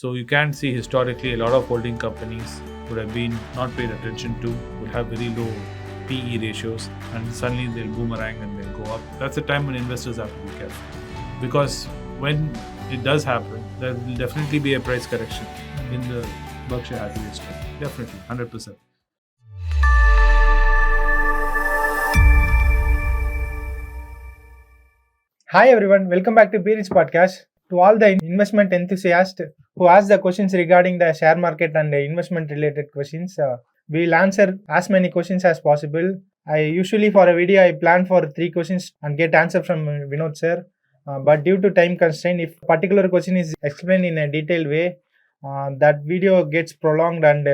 So you can see historically a lot of holding companies would have been not paid attention to, would have very low PE ratios, and suddenly they'll boomerang and they'll go up. That's the time when investors have to be careful. Because when it does happen, there will definitely be a price correction in the Berkshire Hathaway stock. Definitely, 100%. Hi everyone, welcome back to Berich Podcast. To all the investment enthusiasts who ask the questions regarding the share market and the investment related questions, we will answer as many questions as possible. I usually for a video I plan for 3 questions and get answer from Vinod sir. But due to time constraint, if a particular question is explained in a detailed way, that video gets prolonged and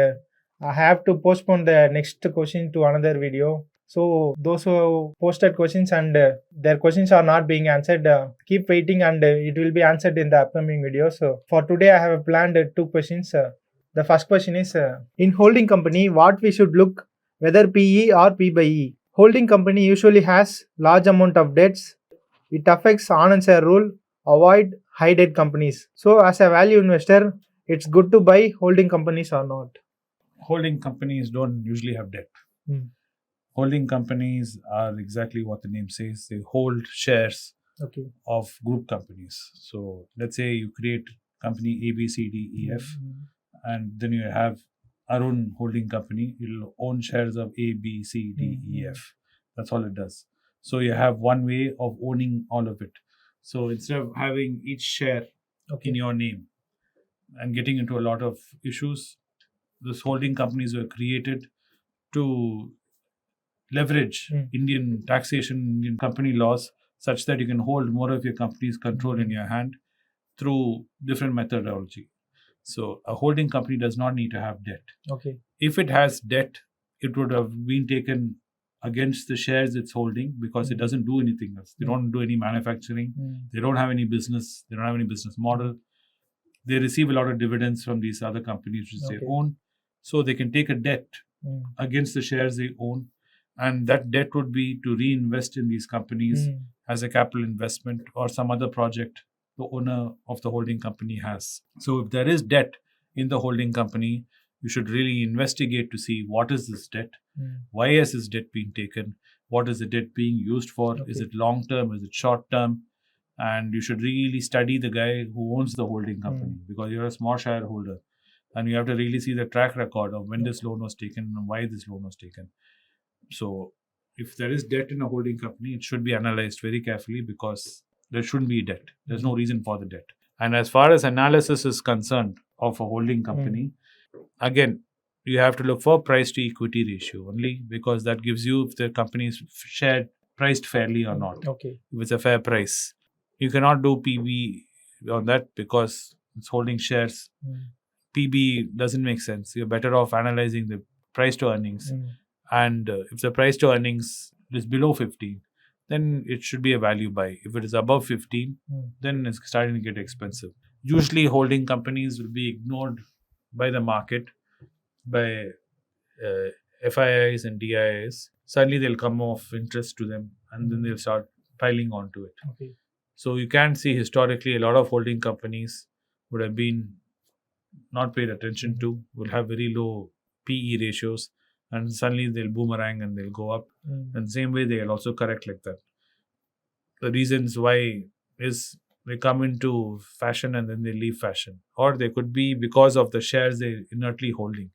I have to postpone the next question to another video. So those who posted questions and their questions are not being answered, keep waiting and it will be answered in the upcoming video. So for today, I have planned 2 questions. The first question is, in holding company, what we should look, whether PE or P by E. Holding company usually has large amount of debts. It affects Anand Sir rule, avoid high debt companies. So as a value investor, it's good to buy holding companies or not. Holding companies don't usually have debt. Holding companies are exactly what the name says. They hold shares of group companies. So let's say you create company A, B, C, D, E, F, and then you have Arun holding company. You'll own shares of A, B, C, D, E, F. That's all it does. So you have one way of owning all of it. So instead of having each share in your name and getting into a lot of issues, those holding companies were created to leverage Indian taxation, Indian company laws, such that you can hold more of your company's control in your hand through different methodology. So a holding company does not need to have debt. If it has debt, it would have been taken against the shares it's holding because it doesn't do anything else. They don't do any manufacturing. They don't have any business. They don't have any business model. They receive a lot of dividends from these other companies which they own. So they can take a debt against the shares they own. And that debt would be to reinvest in these companies as a capital investment or some other project the owner of the holding company has. So if there is debt in the holding company, you should really investigate to see what is this debt, why has this debt been taken, what is the debt being used for, is it long term, is it short term, and you should really study the guy who owns the holding company because you're a small shareholder and you have to really see the track record of when this loan was taken and why this loan was taken. So if there is debt in a holding company, it should be analyzed very carefully because there shouldn't be debt. There's no reason for the debt. And as far as analysis is concerned of a holding company, again, you have to look for price to equity ratio only because that gives you if the company is shared priced fairly or not. If it's a fair price. You cannot do PB on that because it's holding shares. PB doesn't make sense. You're better off analyzing the price to earnings. And if the price to earnings is below 15, then it should be a value buy. If it is above 15, then it's starting to get expensive. Usually holding companies will be ignored by the market, by FIIs and DIIs. Suddenly they'll come off interest to them and then they'll start piling onto it. So you can see historically a lot of holding companies would have been not paid attention to, will have very low PE ratios, and suddenly they'll boomerang and they'll go up. And same way they'll also correct like that. The reasons why is they come into fashion and then they leave fashion. Or they could be because of the shares they're inertly holding.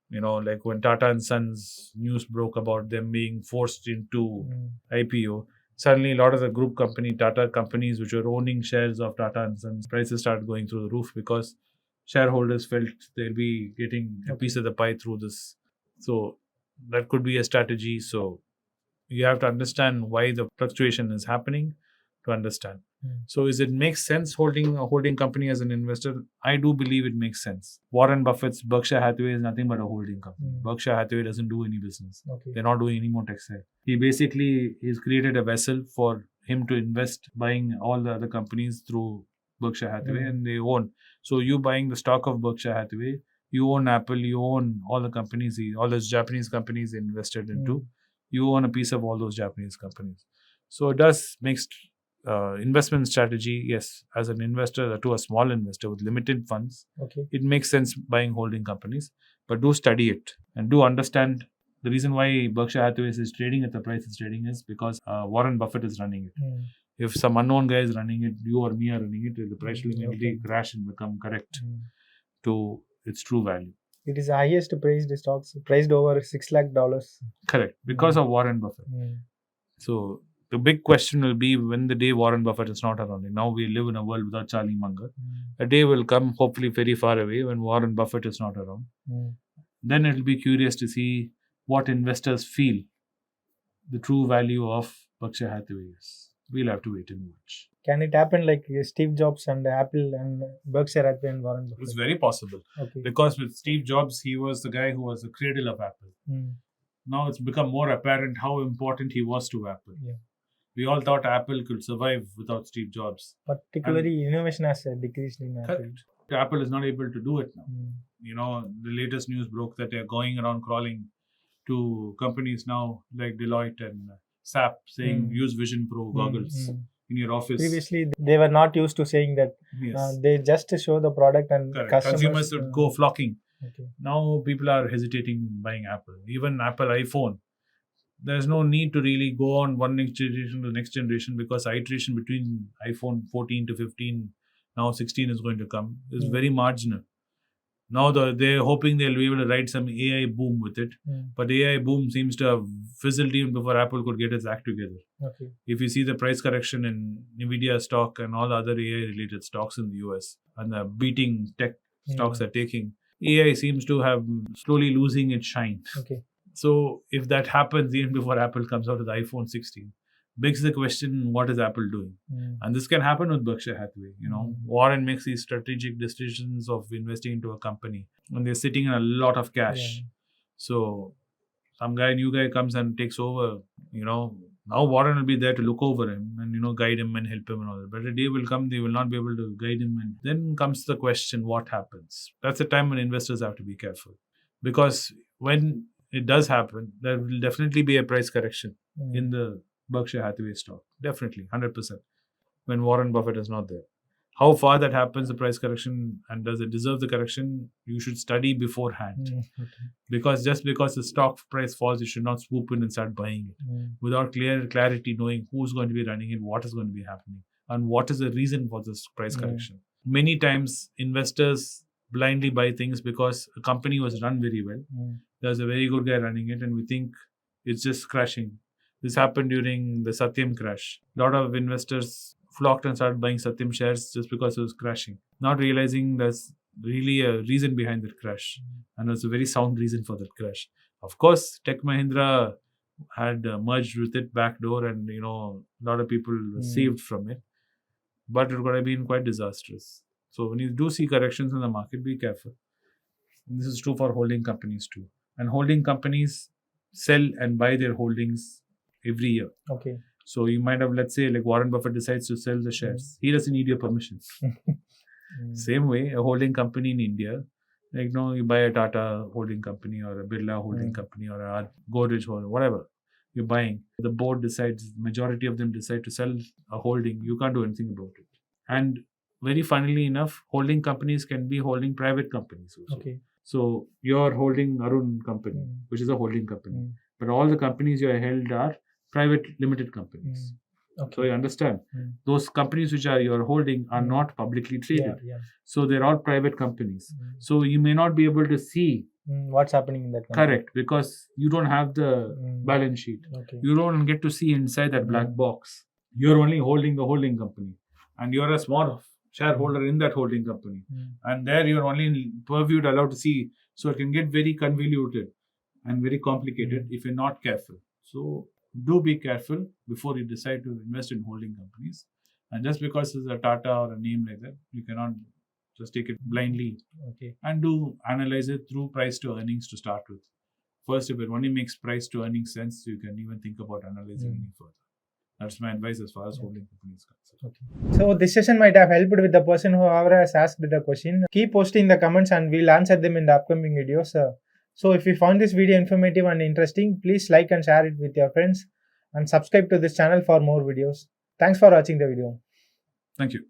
You know, like when Tata and Sons news broke about them being forced into IPO, suddenly a lot of the group company, Tata companies which were owning shares of Tata and Sons, prices started going through the roof because shareholders felt they'll be getting a piece of the pie through this. So that could be a strategy. So you have to understand why the fluctuation is happening to understand. So is it makes sense holding a holding company as an investor? I do believe it makes sense. Warren Buffett's Berkshire Hathaway is nothing but a holding company. Berkshire Hathaway doesn't do any business. They're not doing any more textile. He's created a vessel for him to invest, buying all the other companies through Berkshire Hathaway and they own. So you buying the stock of Berkshire Hathaway, you own Apple, you own all the companies, all those Japanese companies invested into. You own a piece of all those Japanese companies. So it does make investment strategy, yes, as an investor, to a small investor with limited funds, it makes sense buying holding companies, but do study it and do understand the reason why Berkshire Hathaway is trading at the price it's trading is because Warren Buffett is running it. If some unknown guy is running it, you or me are running it, the price will immediately crash and become correct to its true value. It is the highest priced stocks, priced over $6 lakh. Correct, because of Warren Buffett. So the big question will be when the day Warren Buffett is not around. Now we live in a world without Charlie Munger. A day will come, hopefully very far away, when Warren Buffett is not around. Then it will be curious to see what investors feel the true value of Berkshire Hathaway is. We'll have to wait and watch. Can it happen like Steve Jobs and Apple and Berkshire Hathaway and Warren Buffett? It's very possible. Because with Steve Jobs, he was the guy who was the cradle of Apple. Now it's become more apparent how important he was to Apple. We all thought Apple could survive without Steve Jobs. Particularly, innovation has decreased in Apple. Correct. Apple is not able to do it now. The latest news broke that they're going around crawling to companies now like Deloitte and SAP saying use Vision Pro goggles in your office. Previously, they were not used to saying that. They just show the product and consumers would go flocking. Now people are hesitating buying Apple. Even Apple iPhone. There's no need to really go on one next generation to the next generation because iteration between iPhone 14 to 15, now 16 is going to come, is very marginal. Now they're hoping they'll be able to ride some AI boom with it. But AI boom seems to have fizzled even before Apple could get its act together. If you see the price correction in Nvidia stock and all the other AI-related stocks in the US and the beating tech stocks are taking, AI seems to have slowly losing its shine. So if that happens even before Apple comes out with the iPhone 16, begs the question, what is Apple doing? And this can happen with Berkshire Hathaway. Warren makes these strategic decisions of investing into a company and they're sitting in a lot of cash. So some new guy comes and takes over, now Warren will be there to look over him and, guide him and help him and all that. But a day will come, they will not be able to guide him. And then comes the question, what happens? That's the time when investors have to be careful. Because when it does happen, there will definitely be a price correction in the Berkshire Hathaway stock. Definitely, 100%. When Warren Buffett is not there. How far that happens, the price correction, and does it deserve the correction, you should study beforehand. Because just because the stock price falls, you should not swoop in and start buying it. Without clarity, knowing who's going to be running it, what is going to be happening, and what is the reason for this price correction. Many times, investors blindly buy things because a company was run very well. There's a very good guy running it and we think it's just crashing. This happened during the Satyam crash. A lot of investors flocked and started buying Satyam shares just because it was crashing, not realizing there's really a reason behind that crash. And it's a very sound reason for that crash. Of course, Tech Mahindra had merged with it backdoor and, a lot of people were saved from it. But it would have been quite disastrous. So when you do see corrections in the market, be careful. And this is true for holding companies too. And holding companies sell and buy their holdings every year. So you might have, let's say, like Warren Buffett decides to sell the shares. He doesn't need your permission. Same way, a holding company in India, you buy a Tata holding company or a Birla holding company or a Godrej or whatever you're buying. The board decides, majority of them decide to sell a holding. You can't do anything about it. And very funnily enough, holding companies can be holding private companies also. So you're holding Arun company, which is a holding company. But all the companies you are held are private limited companies. So you understand, those companies which you're holding are not publicly traded. So they're all private companies. So you may not be able to see what's happening in that company. Correct, because you don't have the balance sheet. You don't get to see inside that black box. You're only holding the holding company. And you're a small shareholder in that holding company. And there you're only purviewed allowed to see. So it can get very convoluted and very complicated if you're not careful. So do be careful before you decide to invest in holding companies. And just because it's a Tata or a name like that, you cannot just take it blindly. And do analyze it through price to earnings to start with. First, if it only makes price to earnings sense, you can even think about analyzing any further. That's my advice as far as holding companies concerned. So this session might have helped with the person who has asked the question. Keep posting the comments and we'll answer them in the upcoming videos. So if you found this video informative and interesting, please like and share it with your friends and subscribe to this channel for more videos. Thanks for watching the video. Thank you.